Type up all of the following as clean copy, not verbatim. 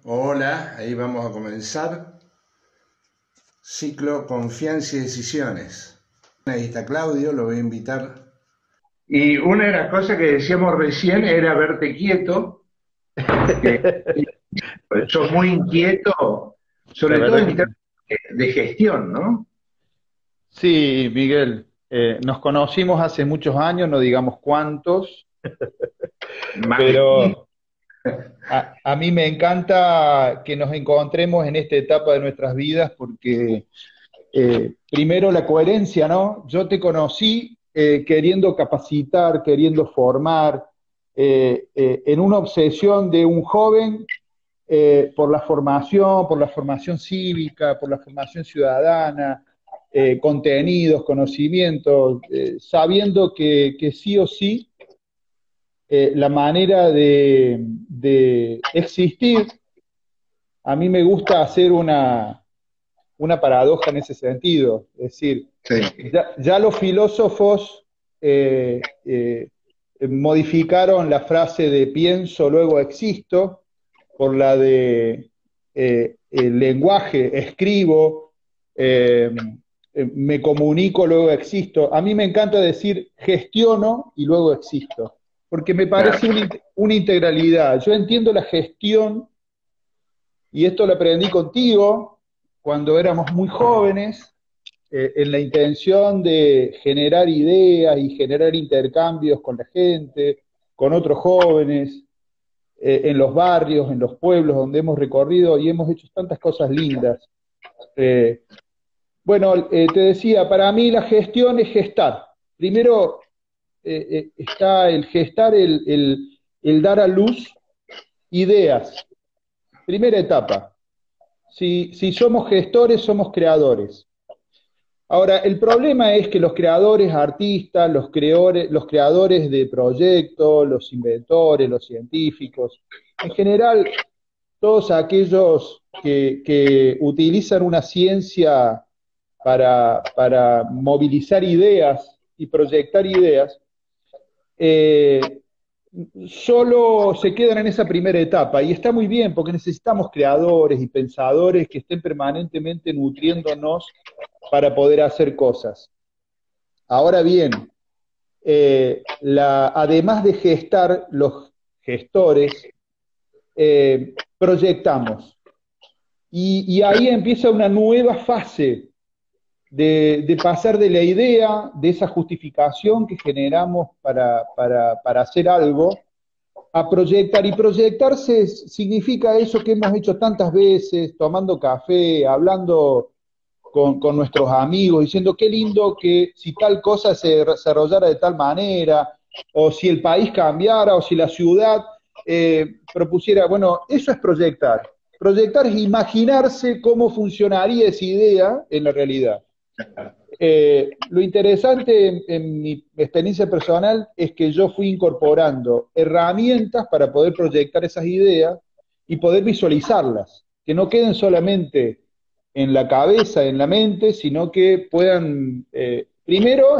Hola, ahí vamos a comenzar. Ciclo Confianza y Decisiones. Ahí está Claudio, lo voy a invitar. Y una de las cosas que decíamos recién era verte quieto, porque sos muy inquieto, La sobre todo verdad en que términos de gestión, ¿no? sí, Miguel. Nos conocimos hace muchos años, no digamos cuántos, Más de 15. pero a mí me encanta que nos encontremos en esta etapa de nuestras vidas porque primero la coherencia, ¿no? Yo te conocí queriendo capacitar, queriendo formar, en una obsesión de un joven por la formación cívica, por la formación ciudadana, contenidos, conocimientos, sabiendo que sí o sí la manera de existir, a mí me gusta hacer una paradoja en ese sentido, es decir, Sí, ya los filósofos modificaron la frase de pienso, luego existo, por la de el lenguaje, escribo, eh, me comunico, luego existo. A mí me encanta decir gestiono y luego existo, porque me claro. parece una integralidad. Yo entiendo la gestión, y esto lo aprendí contigo cuando éramos muy jóvenes, en la intención de generar ideas y generar intercambios con la gente, con otros jóvenes, en los barrios, en los pueblos donde hemos recorrido y hemos hecho tantas cosas lindas. Eh, bueno, te decía, para mí la gestión es gestar. Primero está el gestar, el dar a luz ideas. Primera etapa. Si somos gestores, somos creadores. Ahora, el problema es que los creadores artistas, los creadores de proyectos, los inventores, los científicos, en general, todos aquellos que utilizan una ciencia para movilizar ideas y proyectar ideas, eh, solo se quedan en esa primera etapa y está muy bien porque necesitamos creadores y pensadores que estén permanentemente nutriéndonos para poder hacer cosas. Ahora bien, además de gestar, los gestores proyectamos y ahí empieza una nueva fase de pasar de la idea, de esa justificación que generamos para hacer algo, a proyectar. Y proyectarse significa eso que hemos hecho tantas veces, tomando café, hablando con nuestros amigos, diciendo qué lindo que si tal cosa se desarrollara de tal manera, o si el país cambiara, o si la ciudad propusiera, bueno, eso es proyectar. Proyectar es imaginarse cómo funcionaría esa idea en la realidad. Lo interesante en mi experiencia personal es que yo fui incorporando herramientas para poder proyectar esas ideas y poder visualizarlas, que no queden solamente en la cabeza, en la mente, sino que puedan, primero,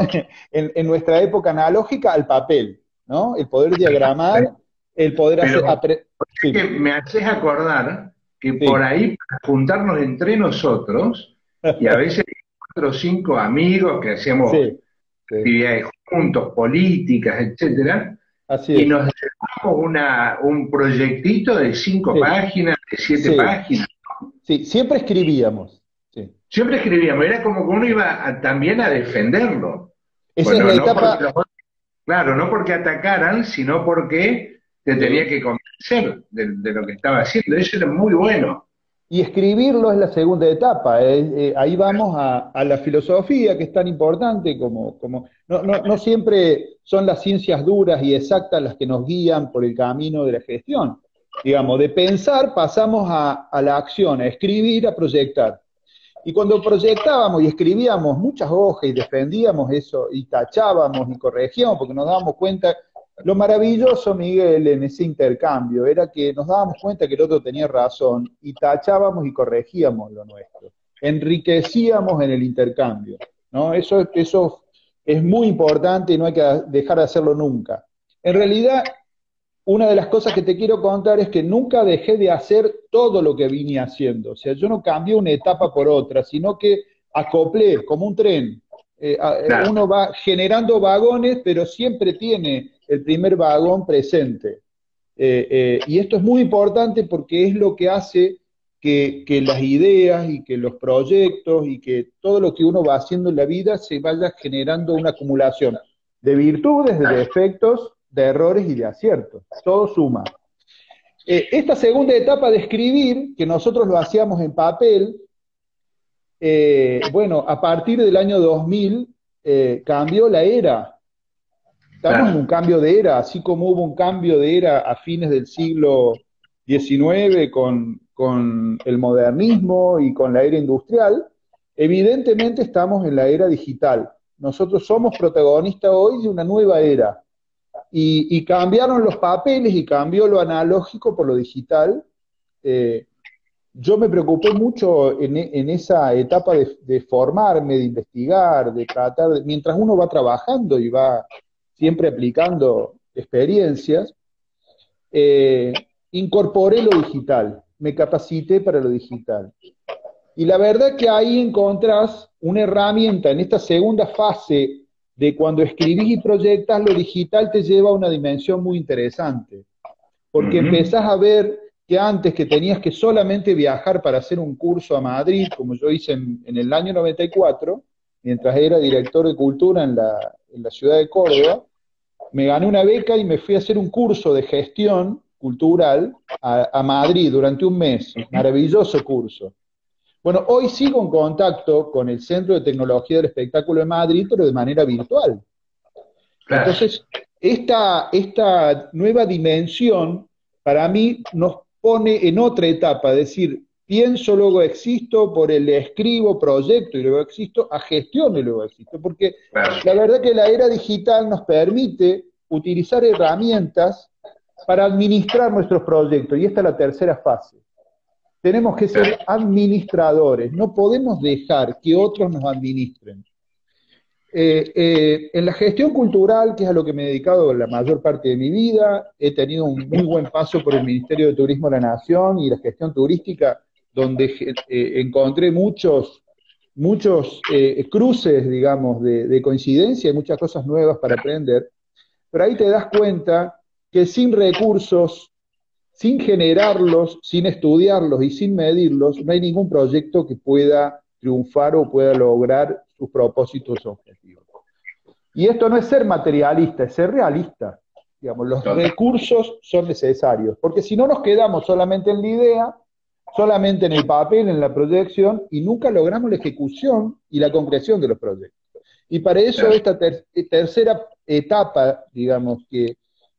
en nuestra época analógica, al papel, ¿no? El poder diagramar, el poder hacer... Pero que Sí, me haces acordar que por sí, ahí, para juntarnos entre nosotros, y a veces cuatro o cinco amigos que hacíamos sí, sí, actividades juntos, políticas, etcétera, así y es, nos llevamos un proyectito de cinco sí, páginas, de siete sí, páginas. sí, siempre escribíamos, sí. Siempre escribíamos, era como que uno iba también a defenderlo. Esa es Bueno, la no porque etapa, claro, no porque atacaran, sino porque te tenía sí, que convencer de lo que estaba haciendo. Eso era muy bueno. y escribirlo es la segunda etapa. Ahí vamos a la filosofía, que es tan importante como no siempre son las ciencias duras y exactas las que nos guían por el camino de la gestión. Digamos, de pensar pasamos a la acción, a escribir, a proyectar. Y cuando proyectábamos y escribíamos muchas hojas y defendíamos eso y tachábamos y corregíamos porque nos dábamos cuenta, lo maravilloso, Miguel, en ese intercambio era que nos dábamos cuenta que el otro tenía razón y tachábamos y corregíamos lo nuestro. Enriquecíamos en el intercambio, ¿no? Eso es muy importante y no hay que dejar de hacerlo nunca. En realidad, una de las cosas que te quiero contar es que nunca dejé de hacer todo lo que vine haciendo. O sea, yo no cambié una etapa por otra, sino que acoplé como un tren. Claro, Uno va generando vagones, pero siempre tiene el primer vagón presente. Y esto es muy importante porque es lo que hace que las ideas y que los proyectos y que todo lo que uno va haciendo en la vida se vaya generando una acumulación de virtudes, de defectos, de errores y de aciertos. Todo suma. Esta segunda etapa de escribir, que nosotros lo hacíamos en papel, bueno, a partir del año 2000 cambió la era. Estamos en un claro. cambio de era, así como hubo un cambio de era a fines del siglo XIX con el modernismo y con la era industrial, evidentemente estamos en la era digital. Nosotros somos protagonistas hoy de una nueva era y cambiaron los papeles y cambió lo analógico por lo digital. Eh, yo me preocupé mucho en esa etapa de formarme, de investigar, de tratar, mientras uno va trabajando y va siempre aplicando experiencias, eh, incorporé lo digital, me capacité para lo digital. Y la verdad que ahí encontrás una herramienta en esta segunda fase de cuando escribís y proyectas, lo digital te lleva a una dimensión muy interesante porque Ujú. empezás a ver que antes que tenías que solamente viajar para hacer un curso a Madrid, como yo hice en el año 94, mientras era director de cultura en la ciudad de Córdoba, me gané una beca y me fui a hacer un curso de gestión cultural a Madrid durante un mes, Ujú. maravilloso curso. Bueno, hoy sigo en contacto con el Centro de Tecnología del Espectáculo de Madrid, pero de manera virtual. Claro, Entonces, esta nueva dimensión para mí nos pone en otra etapa, es decir, pienso, luego existo, por el escribo, proyecto y luego existo, a gestión y luego existo, porque claro. la verdad que la era digital nos permite utilizar herramientas para administrar nuestros proyectos, y esta es la tercera fase. Tenemos que ser Claro. administradores, no podemos dejar que otros nos administren. En la gestión cultural, que es a lo que me he dedicado la mayor parte de mi vida, he tenido un muy buen paso por el Ministerio de Turismo de la Nación y la gestión turística, donde encontré muchos cruces, digamos, de coincidencia y muchas cosas nuevas para aprender. Pero ahí te das cuenta que sin recursos, sin generarlos, sin estudiarlos y sin medirlos, no hay ningún proyecto que pueda triunfar o pueda lograr sus propósitos o objetivos. Y esto no es ser materialista, es ser realista. Digamos, los Total. recursos son necesarios, porque si no nos quedamos solamente en la idea, solamente en el papel, en la proyección, y nunca logramos la ejecución y la concreción de los proyectos. Y para eso Claro. esta tercera etapa, digamos,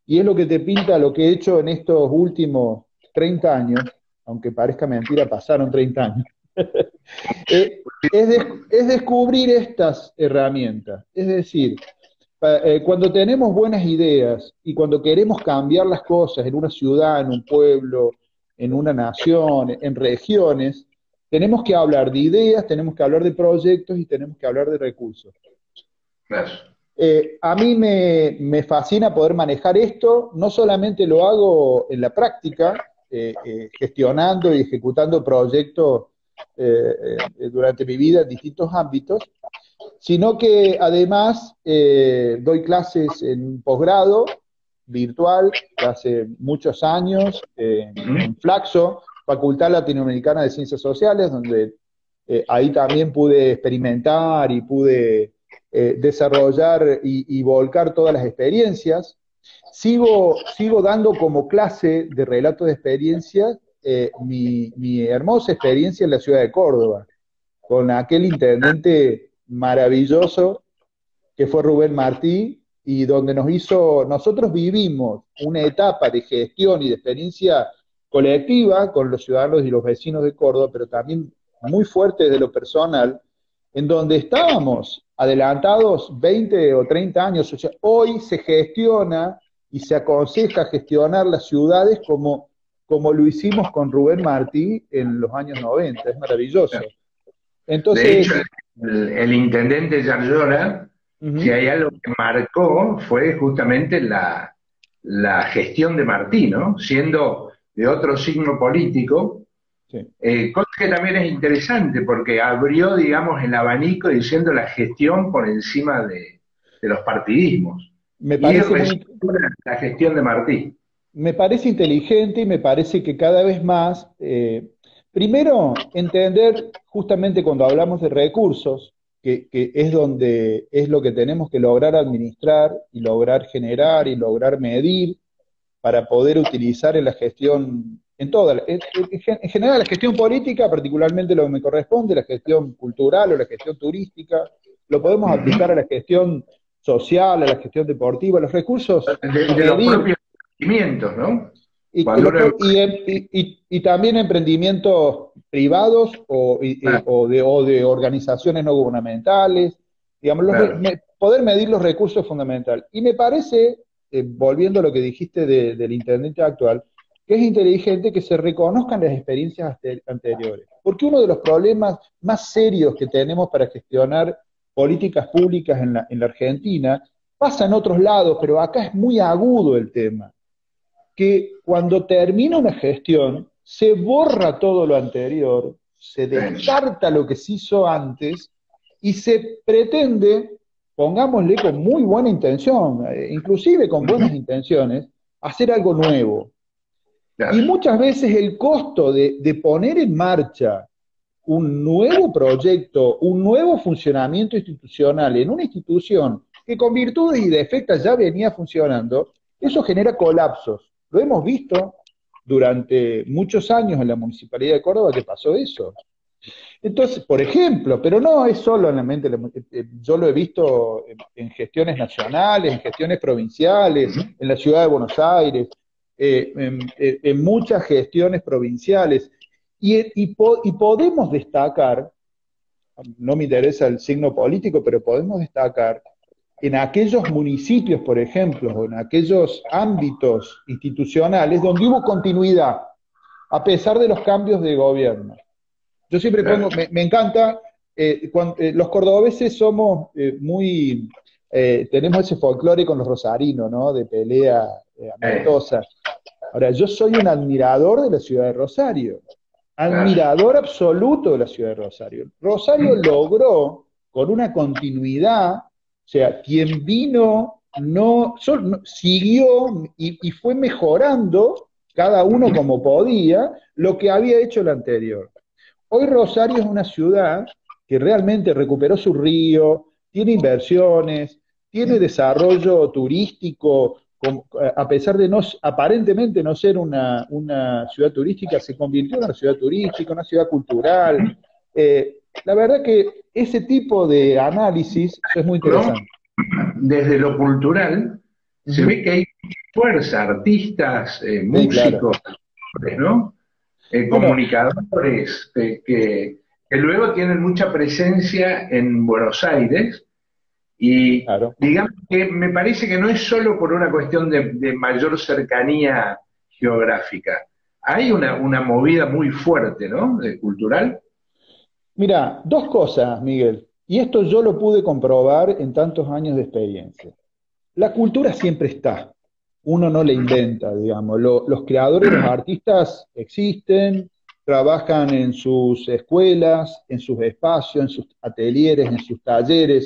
y es lo que te pinta lo que he hecho en estos últimos 30 años, aunque parezca mentira, pasaron 30 años, es descubrir estas herramientas. Es decir, cuando tenemos buenas ideas y cuando queremos cambiar las cosas en una ciudad, en un pueblo, en una nación, en regiones, tenemos que hablar de ideas, tenemos que hablar de proyectos y tenemos que hablar de recursos. Claro. A mí me fascina poder manejar esto, no solamente lo hago en la práctica, gestionando y ejecutando proyectos durante mi vida en distintos ámbitos, sino que además doy clases en posgrado virtual hace muchos años Ujú. en Flaxo, Facultad Latinoamericana de Ciencias Sociales, donde ahí también pude experimentar y pude desarrollar y volcar todas las experiencias. Sigo dando como clase de relato de experiencias mi hermosa experiencia en la ciudad de Córdoba, con aquel intendente maravilloso que fue Rubén Martí, y donde nosotros vivimos una etapa de gestión y de experiencia colectiva con los ciudadanos y los vecinos de Córdoba, pero también muy fuerte de lo personal, en donde estábamos adelantados 20 o 30 años. O sea, hoy se gestiona y se aconseja gestionar las ciudades como lo hicimos con Rubén Martí en los años 90. Es maravilloso. De hecho, Entonces, el intendente Yarlora, si uh-huh, hay algo que marcó, fue justamente la la gestión de Martí, ¿no? Siendo de otro signo político, Sí. cosa que también es interesante porque abrió, digamos, el abanico diciendo la gestión por encima de los partidismos. Me Y parece resulta la gestión de Martí. me parece inteligente y me parece que cada vez más, primero, entender justamente cuando hablamos de recursos, que es donde es lo que tenemos que lograr administrar y lograr generar y lograr medir para poder utilizar en la gestión, en toda, en general la gestión política, particularmente lo que me corresponde, la gestión cultural o la gestión turística, lo podemos aplicar a la gestión social, a la gestión deportiva, los recursos y De los medir propios sentimientos, ¿no? y, Cuando uno... y también emprendimientos privados Claro, o de organizaciones no gubernamentales, digamos, claro. poder medir los recursos es fundamental. Y me parece, volviendo a lo que dijiste del intendente actual, que es inteligente que se reconozcan las experiencias anteriores. Porque uno de los problemas más serios que tenemos para gestionar políticas públicas en la Argentina pasa en otros lados, pero acá es muy agudo el tema que cuando termina una gestión, se borra todo lo anterior, se descarta lo que se hizo antes y se pretende, pongámosle con muy buena intención, inclusive con buenas intenciones, hacer algo nuevo. Y Claro. muchas veces el costo de poner en marcha un nuevo proyecto, un nuevo funcionamiento institucional en una institución que con virtudes y defectos ya venía funcionando, eso genera colapsos. Lo hemos visto durante muchos años en la Municipalidad de Córdoba que pasó eso. Entonces, por ejemplo, pero no es solo en la mente, yo lo he visto en gestiones nacionales, en gestiones provinciales, en la ciudad de Buenos Aires, en muchas gestiones provinciales. Y podemos destacar, no me interesa el signo político, pero podemos destacar en aquellos municipios, por ejemplo, o en aquellos ámbitos institucionales donde hubo continuidad, a pesar de los cambios de gobierno. Yo siempre pongo, Claro. me encanta, los cordobeses somos tenemos ese folclore con los rosarinos, ¿no? De pelea Eh, amistosa. Ahora, yo soy un admirador de la ciudad de Rosario, claro. admirador absoluto de la ciudad de Rosario. Rosario logró, con una continuidad, o sea, quien vino siguió y fue mejorando, cada uno como podía, lo que había hecho el anterior. Hoy Rosario es una ciudad que realmente recuperó su río, tiene inversiones, tiene desarrollo turístico, a pesar de no, aparentemente no ser una ciudad turística, se convirtió en una ciudad turística, una ciudad cultural. La verdad que ese tipo de análisis es muy ¿No? interesante. Desde lo cultural Uh se -huh. ve que hay fuerza, artistas, Sí, claro. músicos, ¿no? Bueno, Comunicadores que luego tienen mucha presencia en Buenos Aires y claro. digamos que me parece que no es solo por una cuestión de mayor cercanía geográfica. Hay una movida muy fuerte, ¿no? Cultural. Mira, dos cosas, Miguel, y esto yo lo pude comprobar en tantos años de experiencia. La cultura siempre está, uno no la inventa, digamos. Los creadores, los artistas existen, trabajan en sus escuelas, en sus espacios, en sus atelieres, en sus talleres.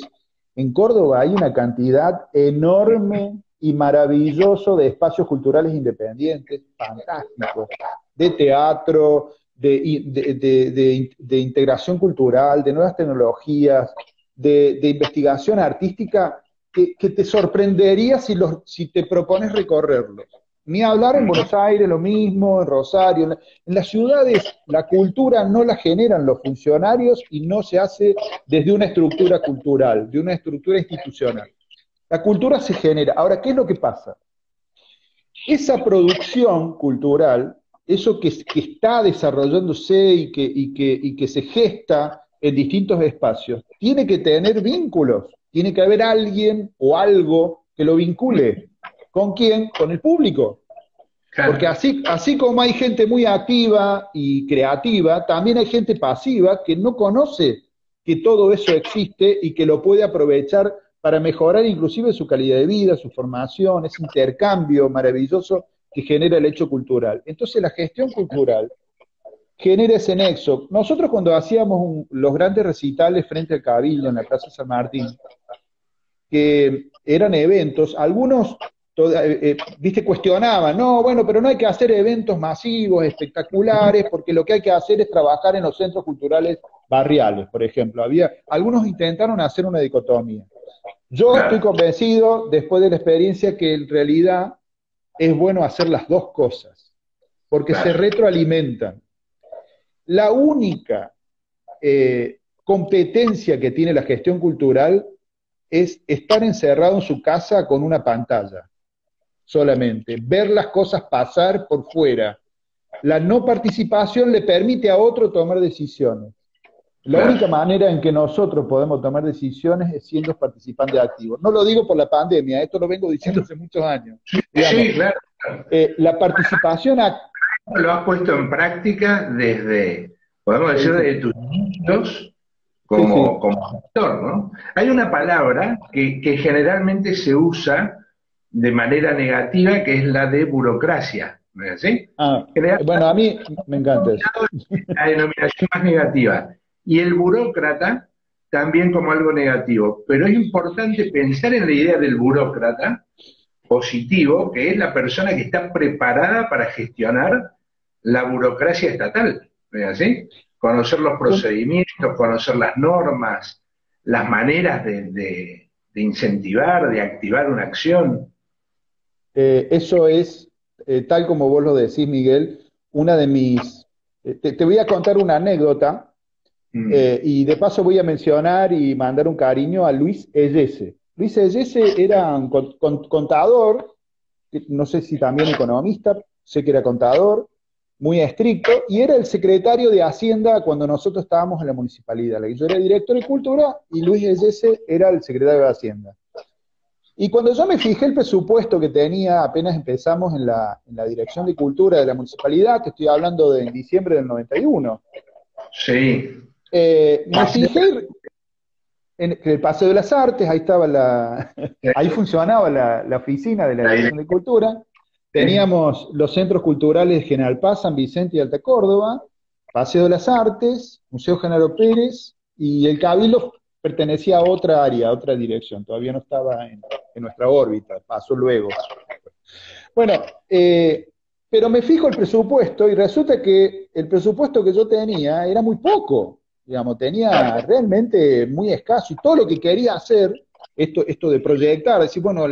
En Córdoba hay una cantidad enorme y maravilloso de espacios culturales independientes, fantásticos, de teatro, de integración cultural, de nuevas tecnologías, de investigación artística que te sorprendería si te propones recorrerlos. Ni hablar en Buenos Aires, lo mismo, en Rosario. En las ciudades la cultura no la generan los funcionarios y no se hace desde una estructura cultural, de una estructura institucional. La cultura se genera. Ahora, ¿qué es lo que pasa? Esa producción cultural, eso que está desarrollándose y que se gesta en distintos espacios, tiene que tener vínculos, tiene que haber alguien o algo que lo vincule. ¿Con quién? Con el público. Porque Claro. así como hay gente muy activa y creativa, también hay gente pasiva que no conoce que todo eso existe y que lo puede aprovechar para mejorar inclusive su calidad de vida, su formación, ese intercambio maravilloso que genera el hecho cultural. Entonces la gestión cultural genera ese nexo. Nosotros cuando hacíamos los grandes recitales frente al Cabildo en la Plaza San Martín, que eran eventos, algunos, viste, cuestionaban, no, bueno, pero no hay que hacer eventos masivos, espectaculares, porque lo que hay que hacer es trabajar en los centros culturales barriales, por ejemplo. Algunos intentaron hacer una dicotomía. Yo estoy convencido, después de la experiencia, que en realidad es bueno hacer las dos cosas, porque se retroalimentan. La única competencia que tiene la gestión cultural es estar encerrado en su casa con una pantalla, solamente, ver las cosas pasar por fuera. La no participación le permite a otro tomar decisiones. La única manera en que nosotros podemos tomar decisiones es siendo participantes activos. No lo digo por la pandemia, esto lo vengo diciendo hace muchos años. Digamos, sí, claro. La participación lo has puesto en práctica desde, podemos decir, desde tus niños como actor, ¿no? Hay una palabra que generalmente se usa de manera negativa, que es la de burocracia, ¿no es así? Bueno, a mí me encanta eso. La denominación más negativa. Y el burócrata también como algo negativo. Pero es importante pensar en la idea del burócrata positivo, que es la persona que está preparada para gestionar la burocracia estatal, ¿no es así? Conocer los procedimientos, conocer las normas, las maneras de incentivar, de activar una acción. Eso es, tal como vos lo decís, Miguel, una de mis... te voy a contar una anécdota, y de paso voy a mencionar y mandar un cariño a Luis Ellese. Luis Ellese era un contador, no sé si también economista, sé que era contador, muy estricto, y era el secretario de Hacienda cuando nosotros estábamos en la municipalidad. Yo era director de Cultura y Luis Ellese era el secretario de Hacienda. Y cuando yo me fijé el presupuesto que tenía, apenas empezamos en la Dirección de Cultura de la municipalidad, que estoy hablando de en diciembre del 91. Sí. Me fijé en el Paseo de las Artes, ahí estaba ahí funcionaba la oficina de la Dirección de Cultura. Teníamos los centros culturales General Paz, San Vicente y Alta Córdoba, Paseo de las Artes, Museo Genaro Pérez, y el Cabildo pertenecía a otra área, a otra dirección, todavía no estaba en nuestra órbita, pasó luego. Bueno, pero me fijo el presupuesto y resulta que el presupuesto que yo tenía era muy poco, digamos, tenía realmente muy escaso, y todo lo que quería hacer, esto de proyectar, decir, bueno,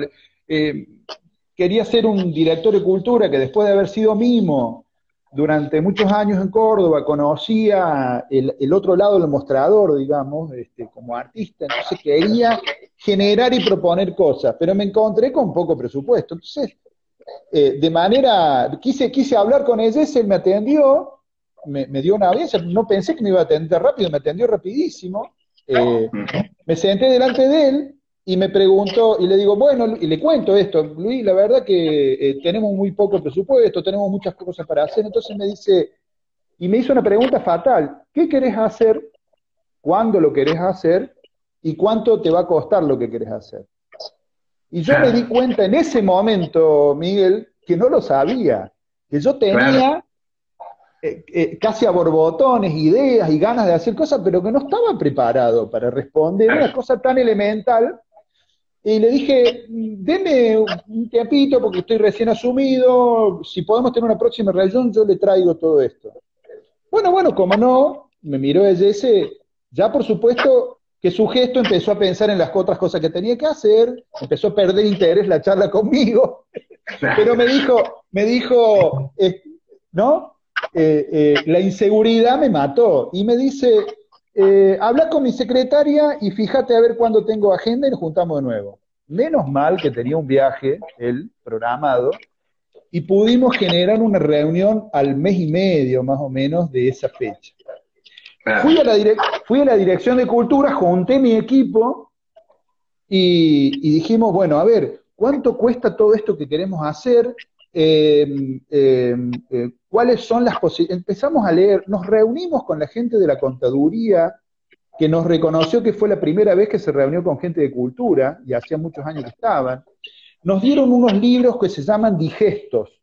quería ser un director de cultura que después de haber sido mimo durante muchos años en Córdoba, conocía el otro lado del mostrador, digamos, como artista, entonces quería generar y proponer cosas, pero me encontré con poco presupuesto. Entonces, quise hablar con ella, él me atendió, me dio una audiencia, no pensé que me iba a atender rápido, me atendió rapidísimo, me senté delante de él, y me preguntó, y le digo, bueno, y le cuento esto, Luis, la verdad que tenemos muy poco presupuesto, tenemos muchas cosas para hacer, entonces me dice, y me hizo una pregunta fatal, ¿qué querés hacer? ¿Cuándo lo querés hacer? ¿Y cuánto te va a costar lo que querés hacer? Y yo me di cuenta en ese momento, Miguel, que no lo sabía, que yo tenía casi a borbotones, ideas y ganas de hacer cosas, pero que no estaba preparado para responder una cosa tan elemental. Y le dije, deme un tiempito porque estoy recién asumido, si podemos tener una próxima reunión yo le traigo todo esto. Bueno, como no, me miró ese, ya por supuesto que su gesto empezó a pensar en las otras cosas que tenía que hacer, empezó a perder interés la charla conmigo, pero me dijo, ¿no? La inseguridad me mató, y me dice, habla con mi secretaria y fíjate a ver cuándo tengo agenda y nos juntamos de nuevo. Menos mal que tenía un viaje, él, programado, y pudimos generar una reunión al mes y medio, más o menos, de esa fecha. Fui a la Dirección de Cultura, junté mi equipo, y dijimos, bueno, a ver, ¿cuánto cuesta todo esto que queremos hacer? ¿Cuáles son las posibilidades? Empezamos a leer, nos reunimos con la gente de la contaduría, que nos reconoció que fue la primera vez que se reunió con gente de cultura, y hacía muchos años que estaban, nos dieron unos libros que se llaman digestos.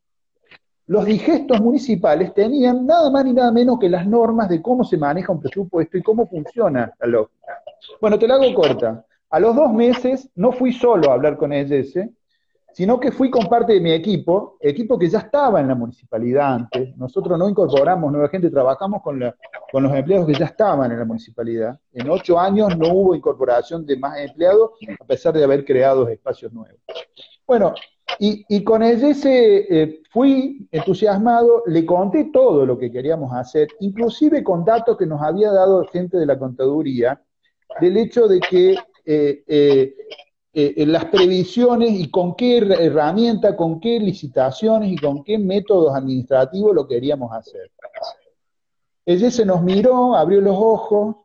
Los digestos municipales tenían nada más ni nada menos que las normas de cómo se maneja un presupuesto y cómo funciona la lógica. Bueno, te la hago corta. A los 2 meses no fui solo a hablar con ELS, sino que fui con parte de mi equipo que ya estaba en la municipalidad antes. Nosotros no incorporamos nueva gente, trabajamos con los empleados que ya estaban en la municipalidad. En 8 años no hubo incorporación de más empleados, a pesar de haber creado espacios nuevos. Bueno, y con ELS fui entusiasmado, le conté todo lo que queríamos hacer, inclusive con datos que nos había dado gente de la contaduría, del hecho de que las previsiones y con qué herramienta, con qué licitaciones y con qué métodos administrativos lo queríamos hacer. Ella se nos miró, abrió los ojos,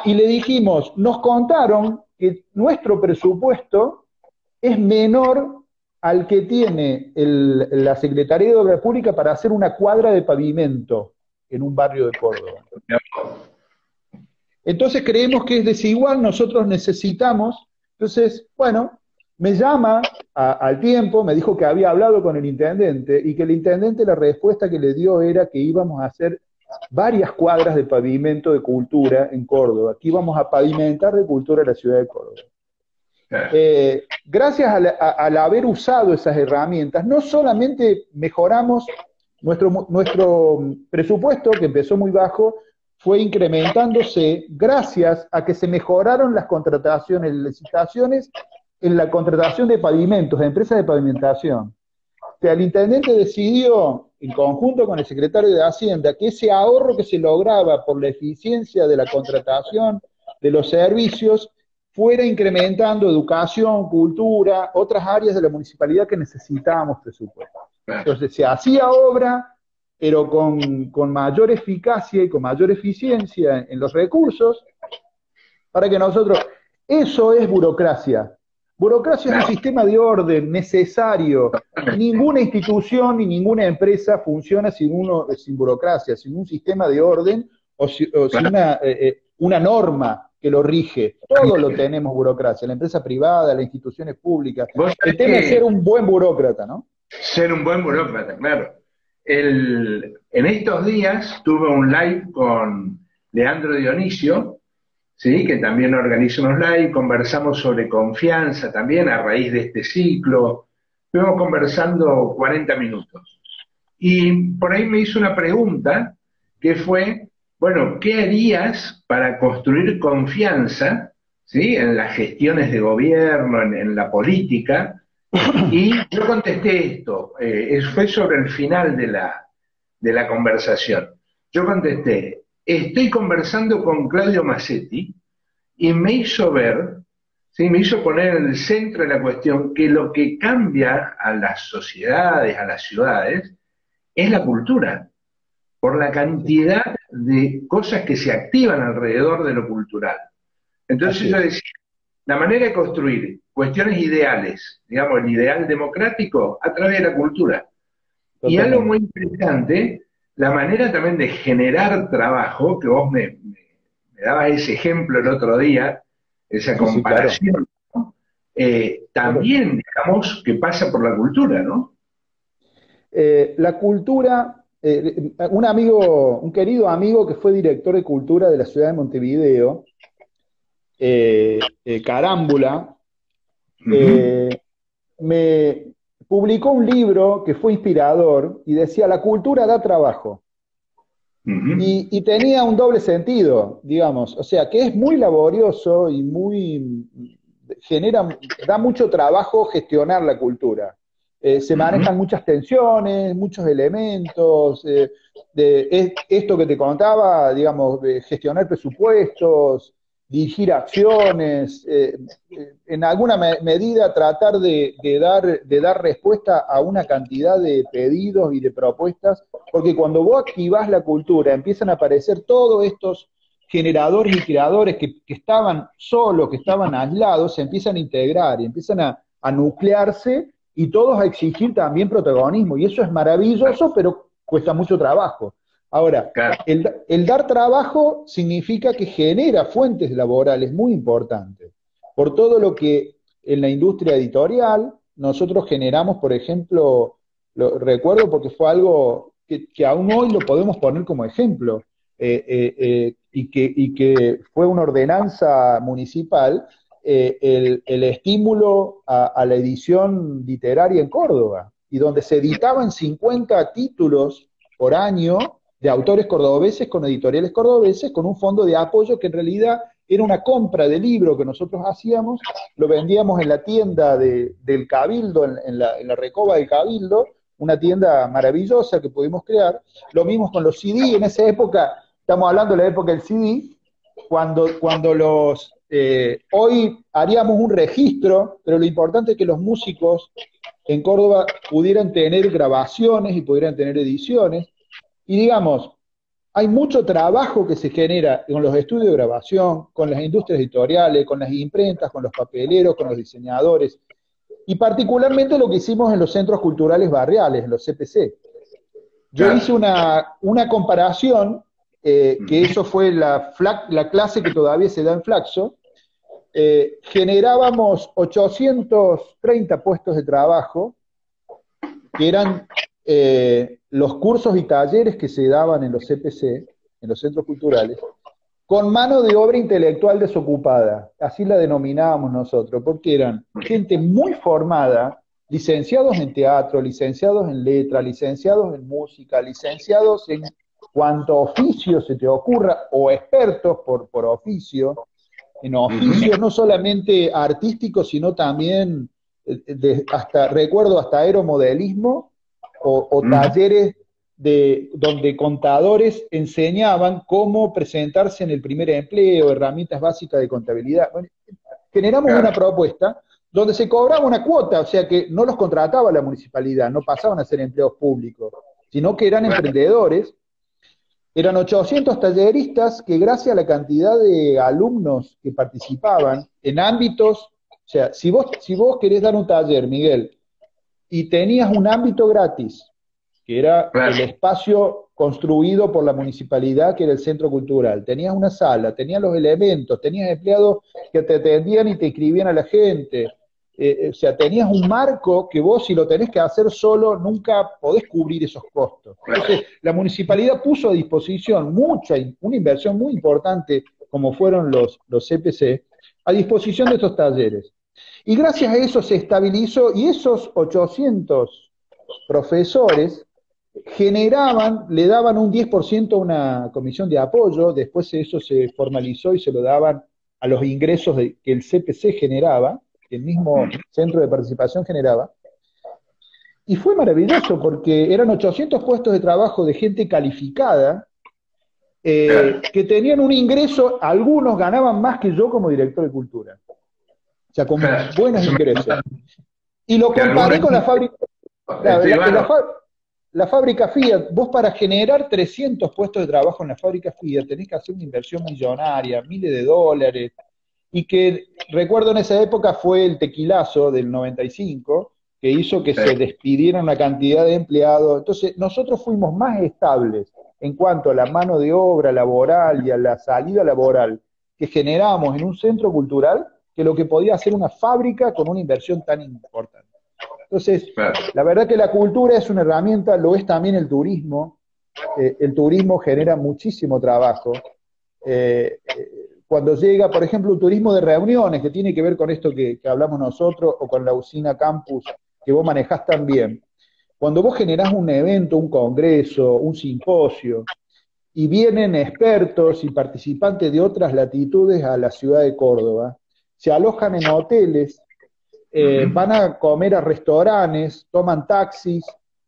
y le dijimos, nos contaron que nuestro presupuesto es menor al que tiene la Secretaría de Obras Públicas para hacer una cuadra de pavimento en un barrio de Córdoba. Entonces creemos que es desigual, nosotros necesitamos. Entonces, bueno, me llama al tiempo, me dijo que había hablado con el intendente y que el intendente la respuesta que le dio era que íbamos a hacer varias cuadras de pavimento de cultura en Córdoba, que íbamos a pavimentar de cultura la ciudad de Córdoba. Gracias al haber usado esas herramientas, no solamente mejoramos nuestro presupuesto, que empezó muy bajo, fue incrementándose gracias a que se mejoraron las contrataciones, las licitaciones en la contratación de pavimentos, de empresas de pavimentación. O sea, el intendente decidió, en conjunto con el secretario de Hacienda, que ese ahorro que se lograba por la eficiencia de la contratación de los servicios fuera incrementando educación, cultura, otras áreas de la municipalidad que necesitábamos presupuesto. Entonces se hacía obra, pero con mayor eficacia y con mayor eficiencia en los recursos, para que nosotros... Eso es burocracia. Burocracia es un sistema de orden necesario. Ninguna institución ni ninguna empresa funciona sin burocracia, sin un sistema de orden o sin una norma que lo rige. Todo lo tenemos burocracia, la empresa privada, las instituciones públicas. El tema es ser un buen burócrata, ¿no? Ser un buen burócrata, claro. En estos días tuve un live con Leandro Dionisio, ¿sí? Que también organiza unos live, conversamos sobre confianza también a raíz de este ciclo. Estuvimos conversando 40 minutos. Y por ahí me hizo una pregunta que fue, bueno, ¿qué harías para construir confianza, ¿sí? En las gestiones de gobierno, en la política? Y yo contesté esto, fue sobre el final de la conversación. Yo contesté, estoy conversando con Claudio Massetti y me hizo ver, ¿sí? Me hizo poner en el centro de la cuestión que lo que cambia a las sociedades, a las ciudades, es la cultura, por la cantidad de cosas que se activan alrededor de lo cultural. Entonces yo decía, la manera de construir cuestiones ideales, digamos, el ideal democrático, a través de la cultura. Totalmente. Y algo muy interesante, la manera también de generar trabajo, que vos me dabas ese ejemplo el otro día, esa comparación, ¿no? También, digamos, que pasa por la cultura, ¿no? La cultura, un querido amigo que fue director de cultura de la ciudad de Montevideo, Carámbula, me publicó un libro que fue inspirador y decía, la cultura da trabajo. Y tenía un doble sentido, digamos, o sea, que es muy laborioso y da mucho trabajo gestionar la cultura. Se manejan muchas tensiones, muchos elementos, esto que te contaba, digamos, de gestionar presupuestos, dirigir acciones, en alguna medida tratar de dar respuesta a una cantidad de pedidos y de propuestas, porque cuando vos activás la cultura empiezan a aparecer todos estos generadores y creadores que estaban solos, que estaban aislados, se empiezan a integrar y empiezan a nuclearse y todos a exigir también protagonismo, y eso es maravilloso, pero cuesta mucho trabajo. Ahora, claro, el dar trabajo significa que genera fuentes laborales muy importantes, por todo lo que en la industria editorial nosotros generamos, por ejemplo, lo recuerdo porque fue algo que aún hoy lo podemos poner como ejemplo, y que fue una ordenanza municipal, el estímulo a la edición literaria en Córdoba, y donde se editaban 50 títulos por año de autores cordobeses con editoriales cordobeses, con un fondo de apoyo que en realidad era una compra de libro que nosotros hacíamos, lo vendíamos en la tienda del Cabildo, en la Recoba del Cabildo, una tienda maravillosa que pudimos crear. Lo mismo con los CD, en esa época, estamos hablando de la época del CD, cuando hoy haríamos un registro, pero lo importante es que los músicos en Córdoba pudieran tener grabaciones y pudieran tener ediciones, y digamos, hay mucho trabajo que se genera con los estudios de grabación, con las industrias editoriales, con las imprentas, con los papeleros, con los diseñadores, y particularmente lo que hicimos en los centros culturales barriales, en los CPC. Yo hice una comparación, que eso fue la clase que todavía se da en Flaxo. Generábamos 830 puestos de trabajo, que eran los cursos y talleres que se daban en los CPC, en los centros culturales, con mano de obra intelectual desocupada, así la denominábamos nosotros, porque eran gente muy formada, licenciados en teatro, licenciados en letra, licenciados en música, licenciados en cuanto oficio se te ocurra, o expertos por oficio, en oficios no solamente artísticos, sino también, recuerdo hasta aeromodelismo, o talleres donde contadores enseñaban cómo presentarse en el primer empleo, herramientas básicas de contabilidad. Bueno, generamos una propuesta donde se cobraba una cuota, o sea que no los contrataba la municipalidad, no pasaban a ser empleos públicos, sino que eran emprendedores. Eran 800 talleristas que, gracias a la cantidad de alumnos que participaban en ámbitos, o sea, si vos querés dar un taller, Miguel, y tenías un ámbito gratis, que era el espacio construido por la municipalidad, que era el centro cultural, tenías una sala, tenías los elementos, tenías empleados que te atendían y te escribían a la gente, o sea, tenías un marco que vos, si lo tenés que hacer solo, nunca podés cubrir esos costos. Entonces, la municipalidad puso a disposición una inversión muy importante, como fueron los CPC, a disposición de estos talleres. Y gracias a eso se estabilizó, y esos 800 profesores le daban un 10% a una comisión de apoyo, después eso se formalizó y se lo daban a los ingresos que el CPC generaba, que el mismo centro de participación generaba, y fue maravilloso porque eran 800 puestos de trabajo de gente calificada, que tenían un ingreso, algunos ganaban más que yo como director de cultura, o sea, con buenos ingresos. Y lo comparé con la fábrica, la fábrica Fiat. Vos, para generar 300 puestos de trabajo en la fábrica Fiat tenés que hacer una inversión millonaria, miles de dólares, y que recuerdo en esa época fue el tequilazo del 95, que hizo que se despidieran una cantidad de empleados. Entonces nosotros fuimos más estables en cuanto a la mano de obra laboral y a la salida laboral que generamos en un centro cultural, que lo que podía hacer una fábrica con una inversión tan importante. Entonces, la verdad que la cultura es una herramienta, lo es también el turismo. El turismo genera muchísimo trabajo. Cuando llega, por ejemplo, un turismo de reuniones, que tiene que ver con esto que hablamos nosotros, o con la usina campus, que vos manejás también, cuando vos generás un evento, un congreso, un simposio, y vienen expertos y participantes de otras latitudes a la ciudad de Córdoba, se alojan en hoteles, van a comer a restaurantes, toman taxis,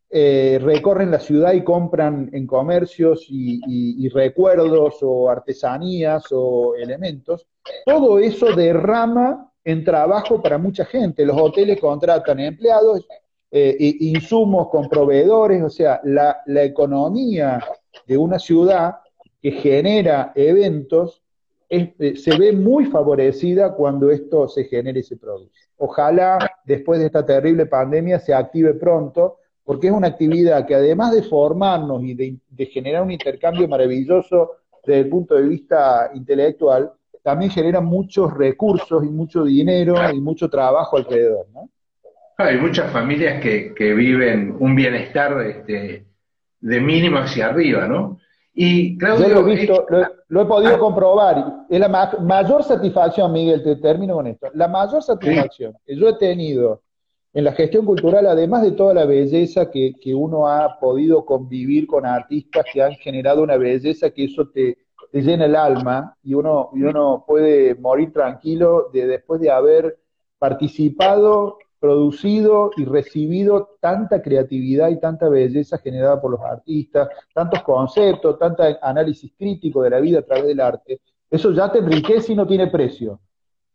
recorren la ciudad y compran en comercios y recuerdos o artesanías o elementos. Todo eso derrama en trabajo para mucha gente. Los hoteles contratan empleados, insumos con proveedores, o sea, la economía de una ciudad que genera eventos se ve muy favorecida cuando esto se genere y se produce. Ojalá después de esta terrible pandemia se active pronto, porque es una actividad que además de formarnos y de generar un intercambio maravilloso desde el punto de vista intelectual, también genera muchos recursos y mucho dinero y mucho trabajo alrededor, ¿no? Hay muchas familias que viven un bienestar de mínimo hacia arriba, ¿no? Y Yo lo he Claudio, visto, lo he podido comprobar. Es la mayor satisfacción, Miguel, te termino con esto. La mayor sí, satisfacción que yo he tenido en la gestión cultural, además de toda la belleza que uno ha podido convivir con artistas que han generado una belleza que eso te llena el alma y uno puede morir tranquilo después de haber participado, producido y recibido tanta creatividad y tanta belleza generada por los artistas, tantos conceptos, tanto análisis crítico de la vida a través del arte. Eso ya te enriquece y no tiene precio.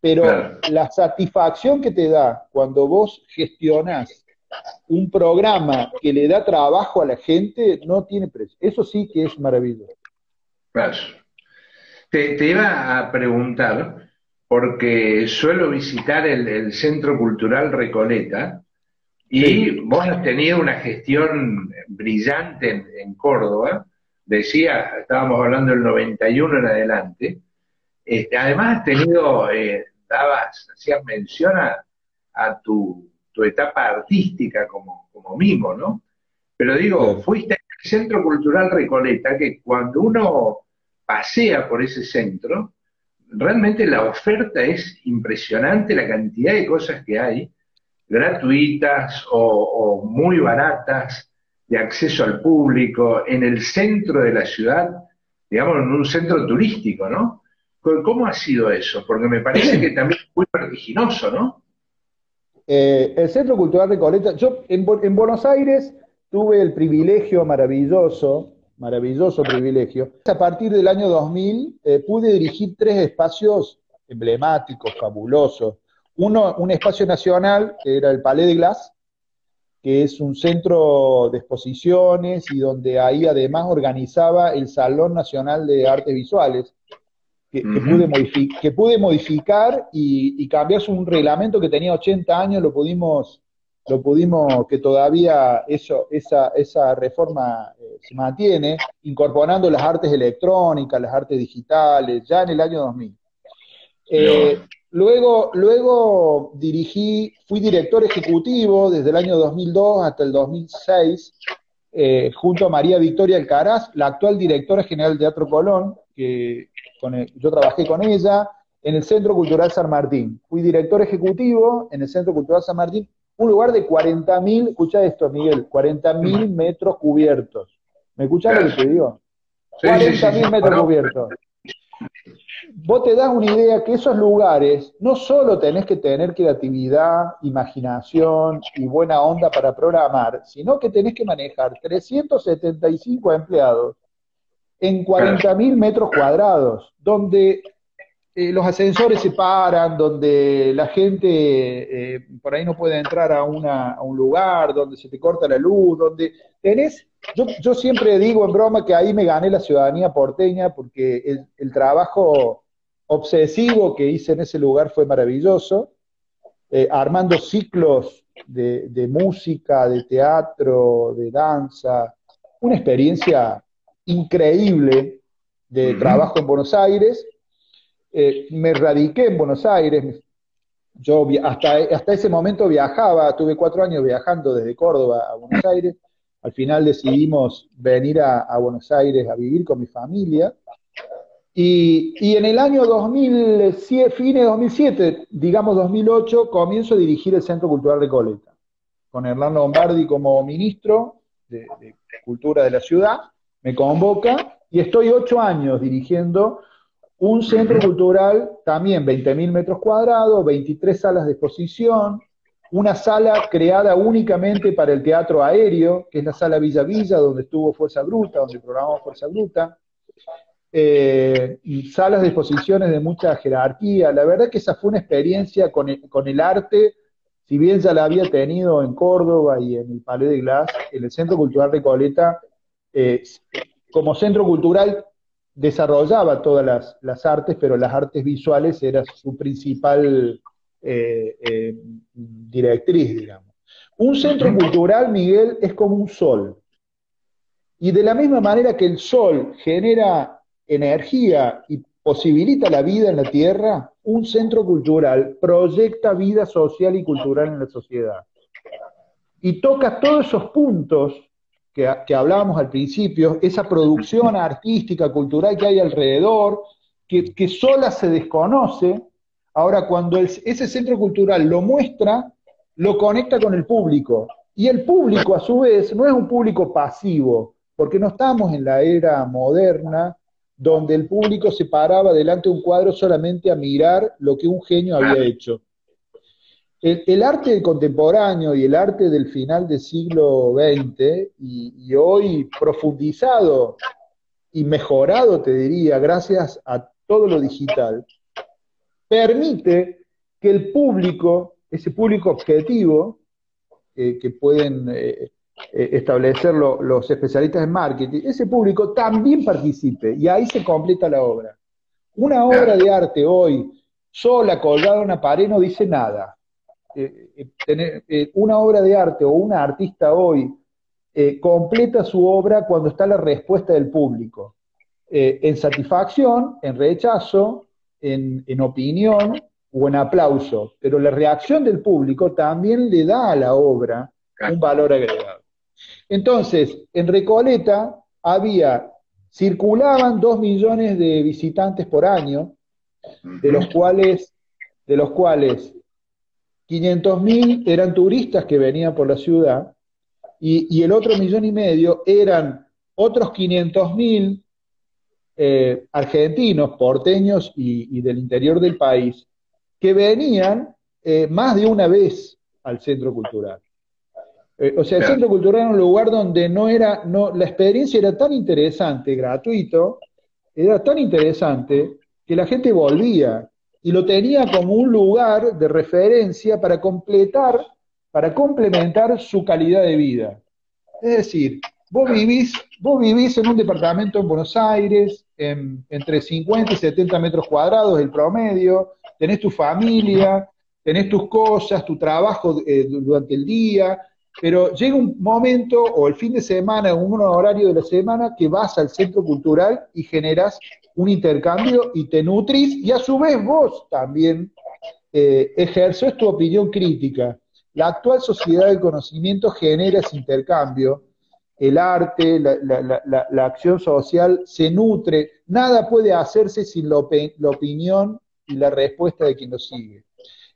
Pero claro, la satisfacción que te da cuando vos gestionás un programa que le da trabajo a la gente no tiene precio. Eso sí que es maravilloso. claro. Te iba a preguntar, porque suelo visitar el Centro Cultural Recoleta, Sí, y vos has tenido una gestión brillante en Córdoba, decía, estábamos hablando del 91 en adelante. Además has tenido, hacías mención a tu etapa artística como mimo, ¿no? Pero digo, claro. fuiste al Centro Cultural Recoleta, que cuando uno pasea por ese centro, realmente la oferta es impresionante, la cantidad de cosas que hay, gratuitas o muy baratas, de acceso al público, en el centro de la ciudad, digamos, en un centro turístico, ¿no? ¿Cómo ha sido eso? Porque me parece que también es muy vertiginoso, ¿no? El Centro Cultural Recoleta, yo en Buenos Aires tuve el privilegio maravilloso, maravilloso privilegio. A partir del año 2000 pude dirigir tres espacios emblemáticos, fabulosos. Uno, un espacio nacional, que era el Palais de Glace, que es un centro de exposiciones y donde ahí además organizaba el Salón Nacional de Artes Visuales, Ujú. que pude modificar y cambiar un reglamento que tenía 80 años, que todavía esa reforma se mantiene, incorporando las artes electrónicas, las artes digitales, ya en el año 2000. Mirá vos. Luego fui director ejecutivo desde el año 2002 hasta el 2006, junto a María Victoria Alcaraz, la actual directora general del Teatro Colón, yo trabajé con ella en el Centro Cultural San Martín. Fui director ejecutivo en el Centro Cultural San Martín, un lugar de 40.000, escucha esto, Miguel, 40.000 metros cubiertos. ¿Me escuchás lo que Claro. te digo? Sí, sí, Cuarenta sí, sí. mil metros Bueno, cubiertos. Vos te das una idea que esos lugares no solo tenés que tener creatividad, imaginación y buena onda para programar, sino que tenés que manejar 375 empleados en claro. 40.000 metros cuadrados, donde los ascensores se paran, donde la gente por ahí no puede entrar a un lugar, donde se te corta la luz, donde tenés, yo siempre digo en broma que ahí me gané la ciudadanía porteña porque el trabajo obsesivo que hice en ese lugar fue maravilloso, armando ciclos de música, de teatro, de danza, una experiencia increíble de Ujú. trabajo en Buenos Aires. Me radiqué en Buenos Aires, hasta ese momento viajaba, tuve 4 años viajando desde Córdoba a Buenos Aires, al final decidimos venir a Buenos Aires a vivir con mi familia, y en el año 2007, fines de 2007, digamos 2008, comienzo a dirigir el Centro Cultural Recoleta, con Hernán Lombardi como ministro de Cultura de la ciudad, me convoca y estoy 8 años dirigiendo un centro Ujú. cultural, también 20.000 metros cuadrados, 23 salas de exposición, una sala creada únicamente para el teatro aéreo, que es la sala Villa Villa, donde estuvo Fuerza Bruta, donde programamos Fuerza Bruta, salas de exposiciones de mucha jerarquía. La verdad que esa fue una experiencia con el arte, si bien ya la había tenido en Córdoba y en el Palais de Glace, en el Centro Cultural Recoleta, eh, como centro cultural desarrollaba todas las artes, pero las artes visuales era su principal directriz, digamos. Un centro cultural, Miguel, es como un sol. Y de la misma manera que el sol genera energía y posibilita la vida en la Tierra, un centro cultural proyecta vida social y cultural en la sociedad. Y toca todos esos puntos que hablábamos al principio, esa producción artística, cultural que hay alrededor, que sola se desconoce. Ahora, cuando ese centro cultural lo muestra, lo conecta con el público. Y el público, a su vez, no es un público pasivo, porque no estamos en la era moderna donde el público se paraba delante de un cuadro solamente a mirar lo que un genio había hecho. El arte contemporáneo y el arte del final del siglo XX, y hoy profundizado y mejorado, te diría, gracias a todo lo digital, permite que el público, ese público objetivo, que pueden establecer los especialistas en marketing, ese público también participe, y ahí se completa la obra. Una obra de arte hoy, sola, colgada en una pared, no dice nada. Una obra de arte o una artista hoy completa su obra cuando está la respuesta del público. En satisfacción, en rechazo, en opinión o en aplauso. Pero la reacción del público también le da a la obra un valor agregado. Entonces, en Recoleta circulaban 2 millones de visitantes por año, de los cuales 500.000 eran turistas que venían por la ciudad, y el otro 1,5 millones eran otros 500.000 argentinos, porteños y del interior del país, que venían más de una vez al centro cultural. O sea, el centro cultural era un lugar donde la experiencia era tan interesante, gratuito, era tan interesante que la gente volvía y lo tenía como un lugar de referencia para complementar su calidad de vida. Es decir, vos vivís en un departamento en Buenos Aires, entre 50 y 70 metros cuadrados el promedio, tenés tu familia, tenés tus cosas, tu trabajo durante el día, pero llega un momento, o el fin de semana, o un horario de la semana, que vas al centro cultural y generás un intercambio y te nutrís, y a su vez vos también ejerces tu opinión crítica. La actual sociedad del conocimiento genera ese intercambio, el arte, la acción social se nutre, nada puede hacerse sin la opinión y la respuesta de quien lo sigue.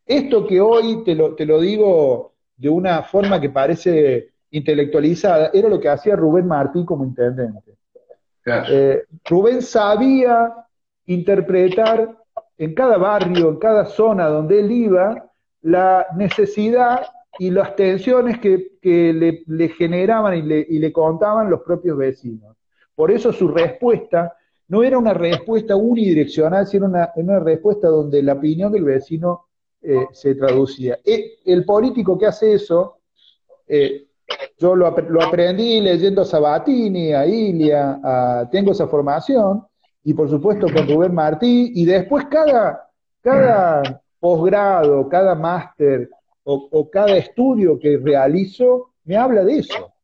Esto que hoy te lo digo de una forma que parece intelectualizada, era lo que hacía Rubén Martí como intendente. Claro. Rubén sabía interpretar en cada barrio, en cada zona donde él iba, la necesidad y las tensiones que le generaban y le contaban los propios vecinos. Por eso su respuesta no era una respuesta unidireccional, sino una respuesta donde la opinión del vecino se traducía. El político que hace eso, yo lo aprendí leyendo a Sabatini, a Ilia, tengo esa formación, y por supuesto con Rubén Martí, y después cada posgrado, cada máster o cada estudio que realizo me habla de eso.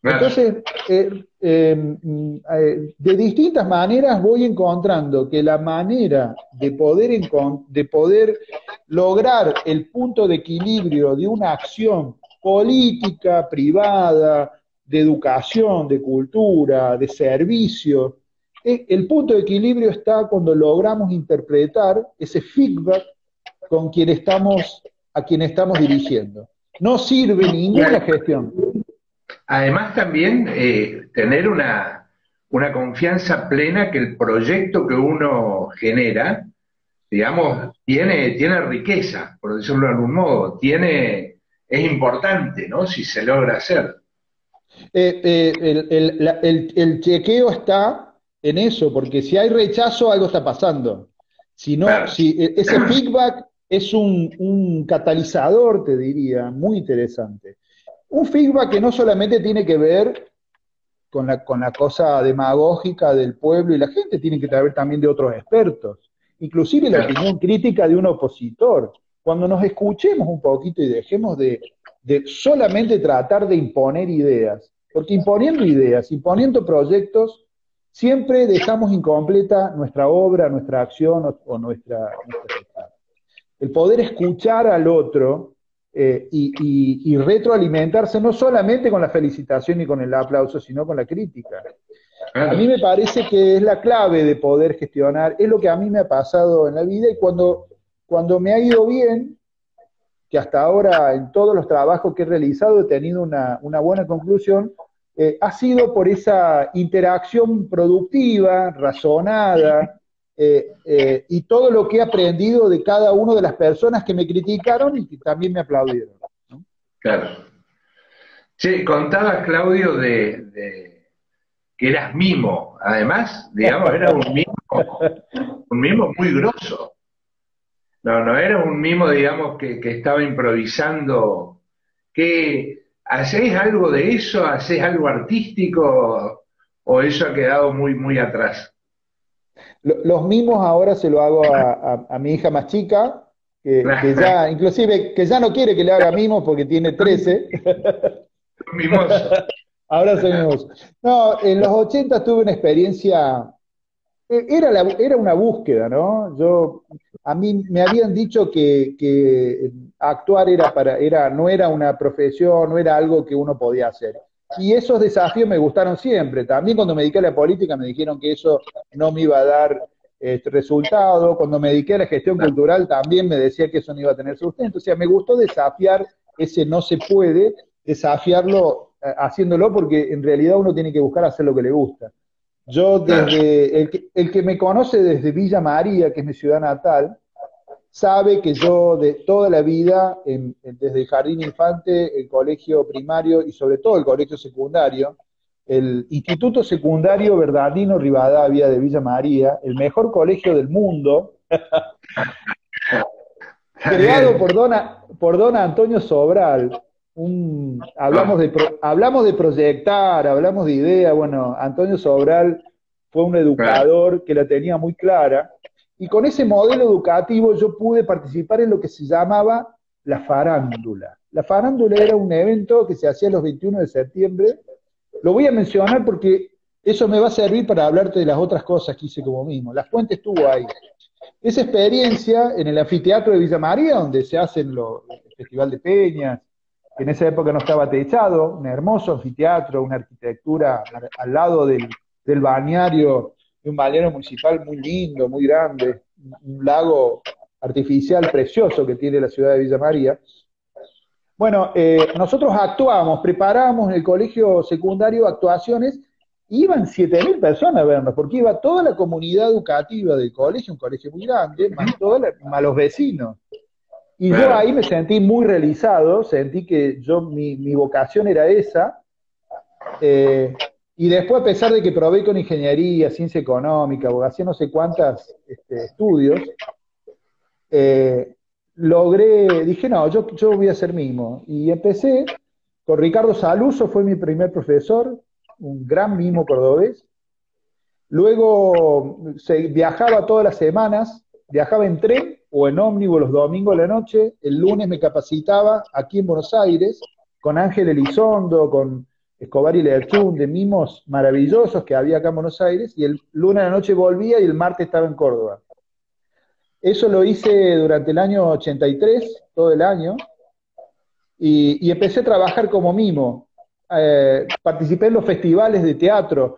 Entonces, de distintas maneras voy encontrando que la manera de poder lograr el punto de equilibrio de una acción política, privada, de educación, de cultura, de servicio, el punto de equilibrio está cuando logramos interpretar ese feedback a quien estamos dirigiendo. No sirve ninguna gestión. Además también tener una confianza plena que el proyecto que uno genera, digamos, tiene riqueza, por decirlo de algún modo, es importante, ¿no? Si se logra hacer. El chequeo está en eso, porque si hay rechazo, algo está pasando. Si no, claro. Si ese feedback es un catalizador, te diría, muy interesante. Un feedback que no solamente tiene que ver con la cosa demagógica del pueblo y la gente, tiene que ver también de otros expertos, inclusive la opinión crítica de un opositor. Cuando nos escuchemos un poquito y dejemos de de solamente tratar de imponer ideas, porque imponiendo ideas, imponiendo proyectos, siempre dejamos incompleta nuestra obra, nuestra acción o nuestra gestión. El poder escuchar al otro y retroalimentarse no solamente con la felicitación y con el aplauso, sino con la crítica. A mí me parece que es la clave de poder gestionar, es lo que a mí me ha pasado en la vida y cuando me ha ido bien, que hasta ahora en todos los trabajos que he realizado he tenido una buena conclusión, ha sido por esa interacción productiva, razonada, y todo lo que he aprendido de cada una de las personas que me criticaron y que también me aplaudieron, ¿no? Claro. Sí, contabas, Claudio, de que eras mimo. Además, digamos, era un mimo muy grosso. No, no era un mimo, digamos, que estaba improvisando. ¿Qué, hacéis algo de eso? ¿Hacéis algo artístico? ¿O eso ha quedado muy, muy atrás? Los mimos ahora se lo hago a mi hija más chica, que ya, inclusive, que ya no quiere que le haga mimos porque tiene 13. Mimoso. Ahora soy mimoso. No, en los 80 tuve una experiencia, era una búsqueda, ¿no? A mí me habían dicho que actuar no era una profesión, no era algo que uno podía hacer. Y esos desafíos me gustaron siempre. También cuando me dediqué a la política me dijeron que eso no me iba a dar resultado. Cuando me dediqué a la gestión cultural también me decía que eso no iba a tener sustento. O sea, me gustó desafiar ese no se puede, desafiarlo haciéndolo porque en realidad uno tiene que buscar hacer lo que le gusta. Yo desde, el que me conoce desde Villa María, que es mi ciudad natal, sabe que yo de toda la vida, desde el jardín infante, el colegio primario y sobre todo el colegio secundario, el Instituto Secundario Bernardino Rivadavia de Villa María, el mejor colegio del mundo, creado por don Antonio Sobral. Hablamos de proyectar, hablamos de idea. Bueno, Antonio Sobral fue un educador que la tenía muy clara, y con ese modelo educativo yo pude participar en lo que se llamaba la farándula. La farándula era un evento que se hacía los 21 de septiembre. Lo voy a mencionar porque eso me va a servir para hablarte de las otras cosas que hice como mismo. La fuente estuvo ahí. Esa experiencia en el anfiteatro de Villa María, donde se hacen el Festival de Peñas, que en esa época no estaba techado, un hermoso anfiteatro, una arquitectura al lado del balneario, de un balneario municipal muy lindo, muy grande, un lago artificial precioso que tiene la ciudad de Villa María. Bueno, nosotros actuamos, preparamos en el colegio secundario actuaciones, iban 7.000 personas a vernos, porque iba toda la comunidad educativa del colegio, un colegio muy grande, más los vecinos. Y yo ahí me sentí muy realizado, sentí que mi vocación era esa, y después, a pesar de que probé con ingeniería, ciencia económica, abogacía, no sé cuántos estudios, dije, no, yo voy a ser mimo. Y empecé con Ricardo Saluso, fue mi primer profesor, un gran mimo cordobés. Luego viajaba todas las semanas, viajaba en tren o en ómnibus los domingos a la noche. El lunes me capacitaba aquí en Buenos Aires con Ángel Elizondo, con Escobar y Lerchún, de mimos maravillosos que había acá en Buenos Aires, y el lunes a la noche volvía y el martes estaba en Córdoba. Eso lo hice durante el año 83, todo el año, y empecé a trabajar como mimo. Participé en los festivales de teatro.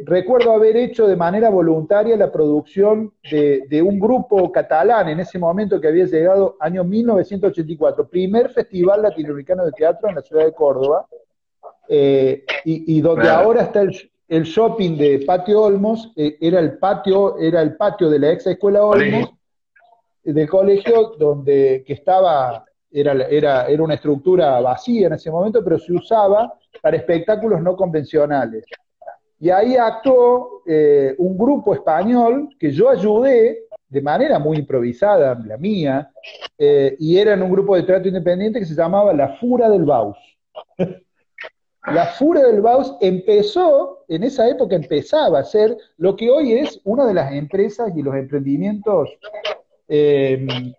Recuerdo haber hecho de manera voluntaria la producción de un grupo catalán en ese momento que había llegado año 1984, primer festival latinoamericano de teatro en la ciudad de Córdoba, y donde ahora está el shopping de Patio Olmos, era el patio de la ex escuela Olmos, del colegio, que estaba, era una estructura vacía en ese momento, pero se usaba para espectáculos no convencionales. Y ahí actuó un grupo español que yo ayudé de manera muy improvisada, la mía, y eran un grupo de teatro independiente que se llamaba La Fura del Baus. La Fura del Baus en esa época empezaba a ser lo que hoy es una de las empresas y los emprendimientos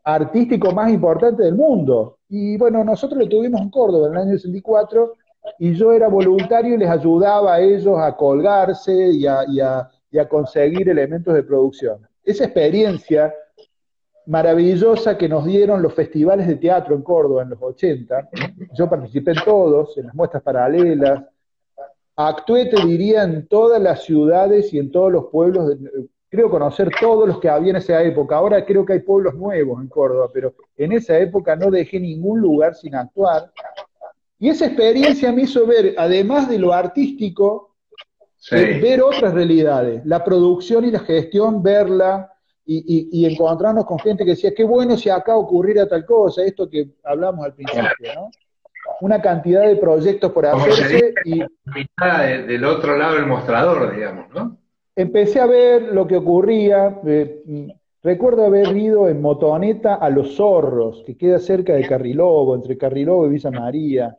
artístico más importante del mundo. Y bueno, nosotros lo tuvimos en Córdoba en el año 64 y yo era voluntario y les ayudaba a ellos a colgarse y a conseguir elementos de producción. Esa experiencia maravillosa que nos dieron los festivales de teatro en Córdoba en los 80, yo participé en todos, en las muestras paralelas, actué, te diría, en todas las ciudades y en todos los pueblos, creo conocer todos los que había en esa época. Ahora creo que hay pueblos nuevos en Córdoba, pero en esa época no dejé ningún lugar sin actuar. Y esa experiencia me hizo ver, además de lo artístico, Sí. ver otras realidades, la producción y la gestión, verla y encontrarnos con gente que decía, qué bueno si acá ocurriera tal cosa, esto que hablamos al principio, ¿no? Una cantidad de proyectos por Como se dice, hacerse y mirada del otro lado del mostrador, digamos, ¿no? empecé a ver lo que ocurría. Recuerdo haber ido en motoneta a Los Zorros, que queda cerca de Carrilobo, entre Carrilobo y Villa María.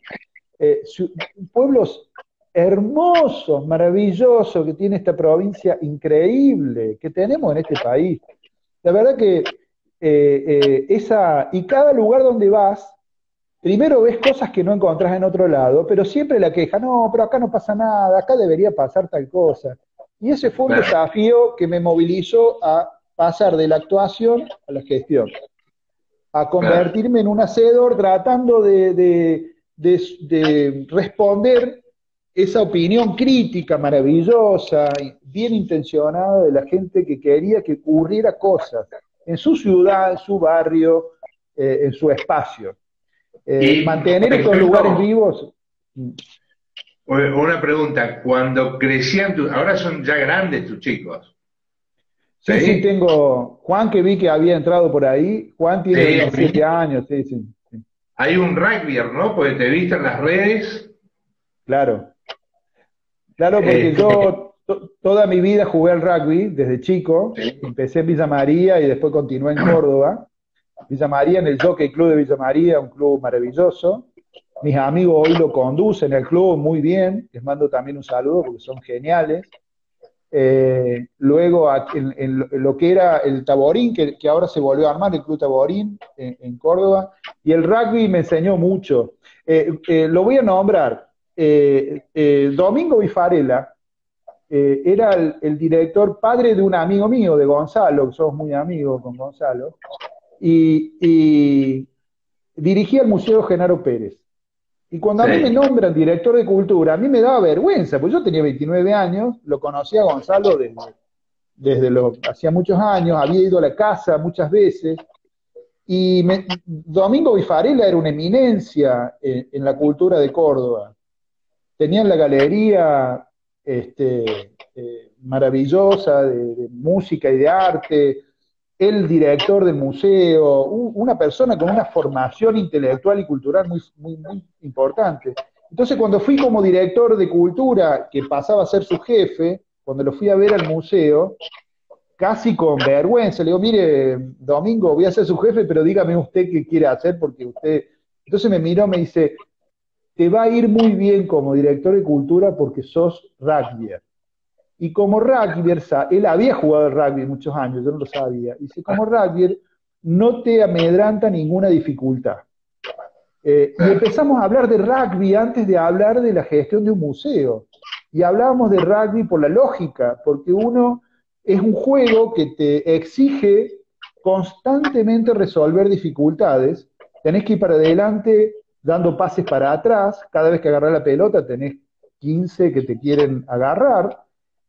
Pueblos hermosos, maravillosos que tiene esta provincia increíble que tenemos en este país. La verdad que y cada lugar donde vas, primero ves cosas que no encontrás en otro lado, pero siempre la queja, no, pero acá no pasa nada, acá debería pasar tal cosa. Y ese fue un desafío que me movilizó a pasar de la actuación a la gestión, a convertirme en un hacedor tratando de responder esa opinión crítica, maravillosa, bien intencionada de la gente que quería que ocurriera cosas en su ciudad, en su barrio, en su espacio. Mantener estos lugares vivos. Una pregunta, cuando crecían, ahora son ya grandes tus chicos. Sí, sí, tengo Juan, que vi que había entrado por ahí. Juan tiene 17 años, sí, sí. Hay un rugbyer, ¿no? Porque te viste en las redes. Claro. Claro, porque yo toda mi vida jugué al rugby desde chico. Sí. Empecé en Villa María y después continué en Córdoba. Villa María, en el Jockey Club de Villa María, un club maravilloso. Mis amigos hoy lo conducen el club muy bien. Les mando también un saludo porque son geniales. Luego en lo que era el Taborín, que ahora se volvió a armar, el Club Taborín en Córdoba, y el rugby me enseñó mucho. Lo voy a nombrar. Domingo Bifarella era el director, padre de un amigo mío, de Gonzalo, que somos muy amigos con Gonzalo, y dirigía el Museo Genaro Pérez. Y cuando a mí me nombran director de cultura, a mí me daba vergüenza, porque yo tenía 29 años, lo conocía a Gonzalo hacía muchos años, había ido a la casa muchas veces, y Domingo Bifarella era una eminencia en la cultura de Córdoba. Tenían la galería maravillosa de música y de arte, el director del museo, una persona con una formación intelectual y cultural muy, muy, muy importante. Entonces, cuando fui como director de cultura, que pasaba a ser su jefe, cuando lo fui a ver al museo, casi con vergüenza, le digo, mire, Domingo, voy a ser su jefe, pero dígame usted qué quiere hacer, porque usted... Entonces me miró, me dice, te va a ir muy bien como director de cultura porque sos rugbyer. Y como rugbyer, él había jugado al rugby muchos años, yo no lo sabía. Y dice, como rugbyer, no te amedranta ninguna dificultad. Y empezamos a hablar de rugby antes de hablar de la gestión de un museo. Y hablábamos de rugby por la lógica, porque uno es un juego que te exige constantemente resolver dificultades. Tenés que ir para adelante dando pases para atrás. Cada vez que agarrás la pelota tenés 15 que te quieren agarrar.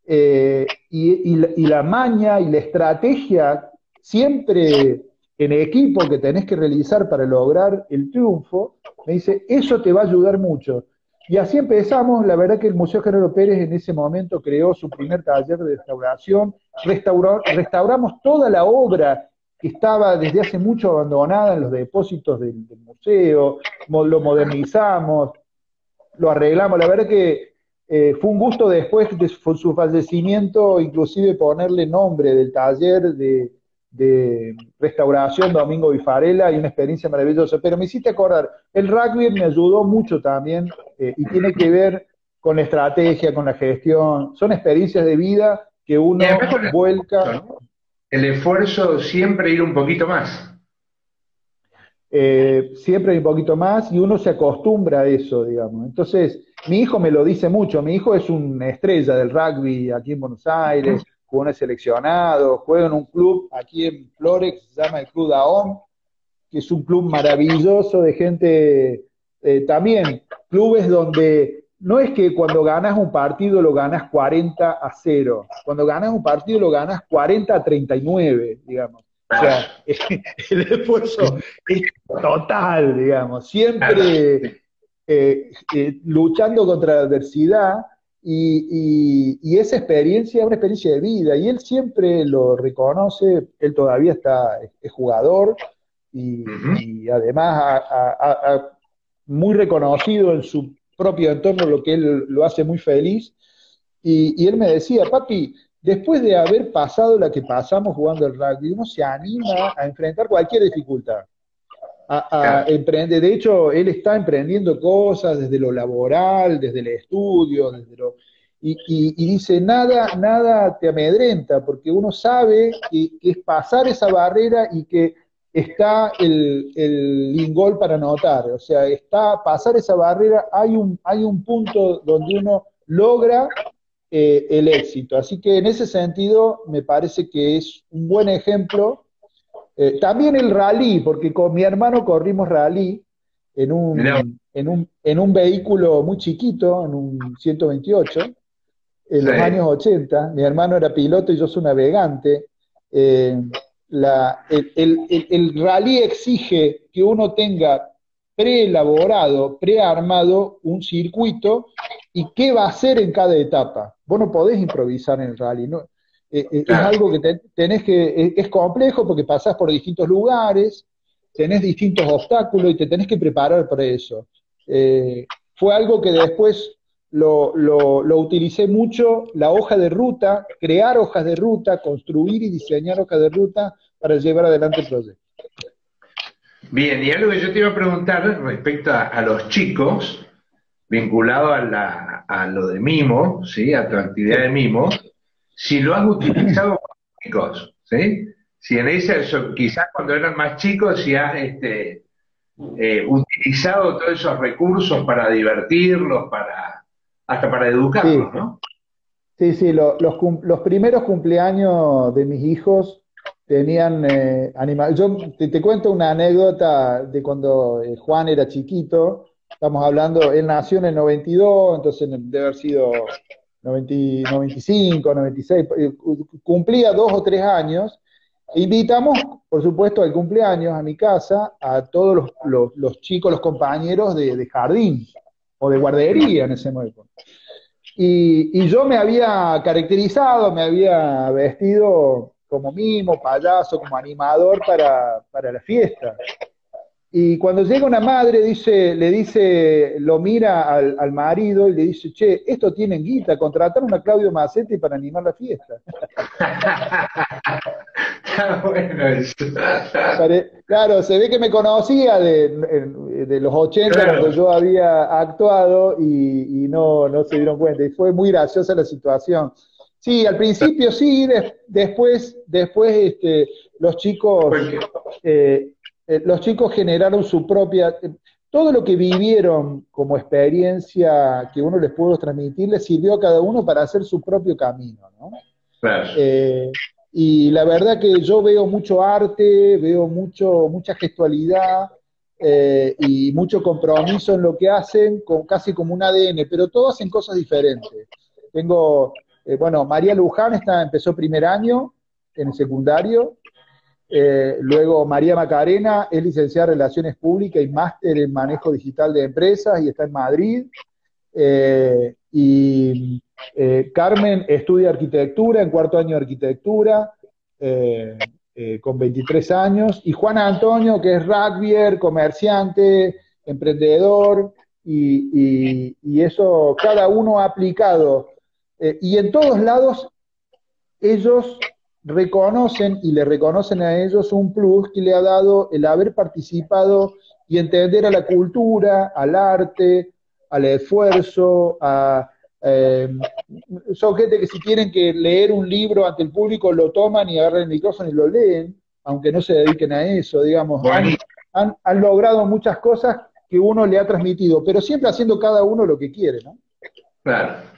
Y la maña y la estrategia siempre en equipo que tenés que realizar para lograr el triunfo, me dice, eso te va a ayudar mucho. Y así empezamos. La verdad que el Museo Genaro Pérez en ese momento creó su primer taller de restauración, restauramos toda la obra que estaba desde hace mucho abandonada en los depósitos del museo, lo modernizamos, lo arreglamos. La verdad que fue un gusto después de su fallecimiento, inclusive ponerle nombre del taller de restauración Domingo Bifarella, y una experiencia maravillosa. Pero me hiciste acordar, el rugby me ayudó mucho también, y tiene que ver con la estrategia, con la gestión. Son experiencias de vida que uno vuelca. el esfuerzo siempre ir un poquito más. Siempre hay un poquito más y uno se acostumbra a eso, digamos. Entonces, mi hijo me lo dice mucho, mi hijo es una estrella del rugby aquí en Buenos Aires, jugó en el seleccionado, juega en un club aquí en Flores que se llama el Club Daom, que es un club maravilloso de gente, también clubes donde no es que cuando ganas un partido lo ganas 40-0, cuando ganas un partido lo ganas 40-39, digamos. O sea, el esfuerzo es total, digamos, siempre luchando contra la adversidad y esa experiencia es una experiencia de vida y él siempre lo reconoce, él todavía es jugador y además muy reconocido en su propio entorno, lo que él lo hace muy feliz. Y él me decía, papi, después de haber pasado la que pasamos jugando el rugby, uno se anima a enfrentar cualquier dificultad, a emprender. De hecho, él está emprendiendo cosas desde lo laboral, desde el estudio, y dice, nada te amedrenta, porque uno sabe que es pasar esa barrera y que está el ingol para anotar. O sea, pasar esa barrera, hay un punto donde uno logra el éxito. Así que en ese sentido me parece que es un buen ejemplo. También el rally, porque con mi hermano corrimos rally Mirá, en un vehículo muy chiquito, en un 128, en los sí, años 80. Mi hermano era piloto y yo soy navegante. Eh, el rally exige que uno tenga preelaborado, prearmado un circuito y qué va a hacer en cada etapa. Vos no podés improvisar en el rally, ¿no? Es claro. algo que tenés que, es complejo porque pasás por distintos lugares, tenés distintos obstáculos y te tenés que preparar para eso. Fue algo que después lo utilicé mucho, la hoja de ruta, crear hojas de ruta, construir y diseñar hojas de ruta para llevar adelante el proyecto. Bien, y algo que yo te iba a preguntar respecto a los chicos, vinculado a lo de mimo, ¿sí? A tu actividad de Sí. mimo, si lo has utilizado con los chicos, ¿sí? Si en ese, quizás cuando eran más chicos, si has utilizado todos esos recursos para divertirlos, hasta para educarlos, Sí, ¿no? sí, los primeros cumpleaños de mis hijos tenían animales. Yo te cuento una anécdota de cuando Juan era chiquito. Estamos hablando, él nació en el 92, entonces debe haber sido 90, 95, 96. Cumplía 2 o 3 años. Invitamos, por supuesto, al cumpleaños a mi casa a todos los chicos, los compañeros de jardín o de guardería en ese momento. Y yo me había caracterizado, me había vestido como mimo, payaso, como animador para la fiesta. Y cuando llega una madre, le dice, lo mira al marido y le dice, che, esto tienen guita, contrataron a Claudio Massetti para animar la fiesta. Está bueno eso. Claro, se ve que me conocía de los 80 cuando Claro, yo había actuado y no se dieron cuenta. Y fue muy graciosa la situación. Sí, al principio sí, después porque, los chicos generaron su propia. Todo lo que vivieron como experiencia que uno les pudo transmitir les sirvió a cada uno para hacer su propio camino, ¿no? claro. Eh, y la verdad que yo veo mucho arte, veo mucha gestualidad y mucho compromiso en lo que hacen, casi como un ADN, pero todos hacen cosas diferentes. Tengo, bueno, María Luján empezó primer año en el secundario, luego María Macarena es licenciada en Relaciones Públicas y máster en Manejo Digital de Empresas y está en Madrid. Y Carmen estudia arquitectura, en cuarto año de arquitectura, con 23 años, y Juan Antonio, que es rugbyer, comerciante, emprendedor, y eso cada uno ha aplicado. Y en todos lados ellos reconocen y le reconocen a ellos un plus que le ha dado el haber participado y entender a la cultura, al arte, al esfuerzo, Son gente que si tienen que leer un libro ante el público lo toman y agarran el micrófono y lo leen, aunque no se dediquen a eso, digamos. Han logrado muchas cosas que uno le ha transmitido, pero siempre haciendo cada uno lo que quiere, ¿no? Claro.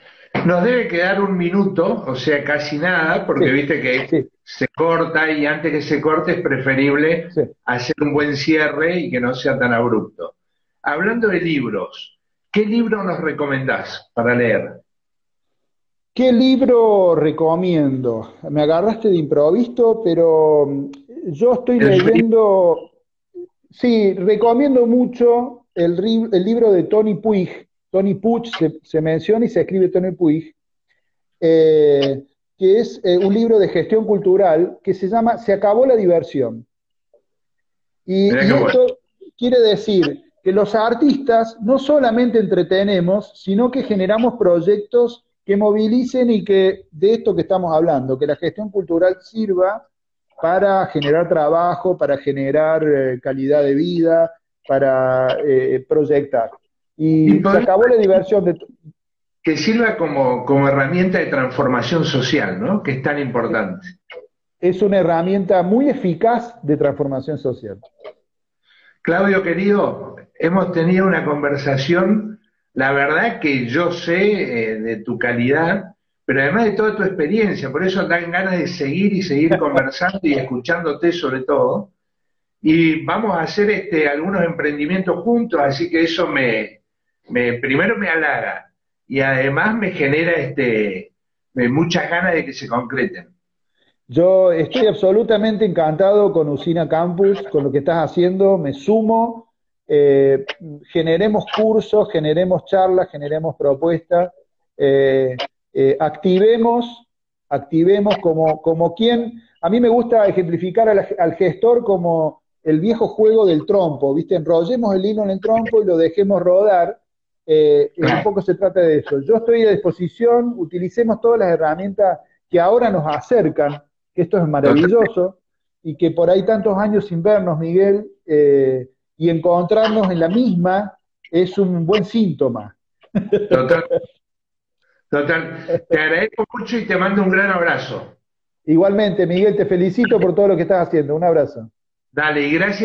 Nos debe quedar un minuto, o sea, casi nada, porque Sí, viste que sí, se corta y antes que se corte es preferible sí. hacer un buen cierre y que no sea tan abrupto. Hablando de libros, ¿qué libro nos recomendás para leer? ¿Qué libro recomiendo? Me agarraste de improviso, pero yo estoy El ri- leyendo, sí, recomiendo mucho el libro de Tony Puig. Tony Puig se menciona y se escribe Tony Puig, eh, que es un libro de gestión cultural que se llama Se acabó la diversión. Mirá Y qué bueno. esto quiere decir que los artistas no solamente entretenemos, sino que generamos proyectos que movilicen y que de esto que estamos hablando, que la gestión cultural sirva para generar trabajo, para generar calidad de vida, para proyectar. Y Y se podría acabó la diversión de... que sirva como herramienta de transformación social, ¿no? Que es tan importante. Es una herramienta muy eficaz de transformación social. Claudio, querido, hemos tenido una conversación, la verdad que yo sé de tu calidad, pero además de toda tu experiencia, por eso dan ganas de seguir y seguir conversando y escuchándote sobre todo. Y vamos a hacer algunos emprendimientos juntos, así que eso primero me halaga y además me genera muchas ganas de que se concreten. Yo estoy absolutamente encantado con Usina Campus, con lo que estás haciendo, me sumo, eh, generemos cursos, generemos charlas, generemos propuestas, eh, activemos como quien, a mí me gusta ejemplificar al gestor como el viejo juego del trompo, ¿viste? Enrollemos el hilo en el trompo y lo dejemos rodar, un Claro, poco se trata de eso. Yo estoy a disposición, utilicemos todas las herramientas que ahora nos acercan, que esto es total- maravilloso y que por ahí tantos años sin vernos, Miguel, y encontrarnos en la misma es un buen síntoma. total, total. Te agradezco mucho y te mando un gran abrazo. Igualmente, Miguel, te felicito por todo lo que estás haciendo. Un abrazo. Dale, y gracias.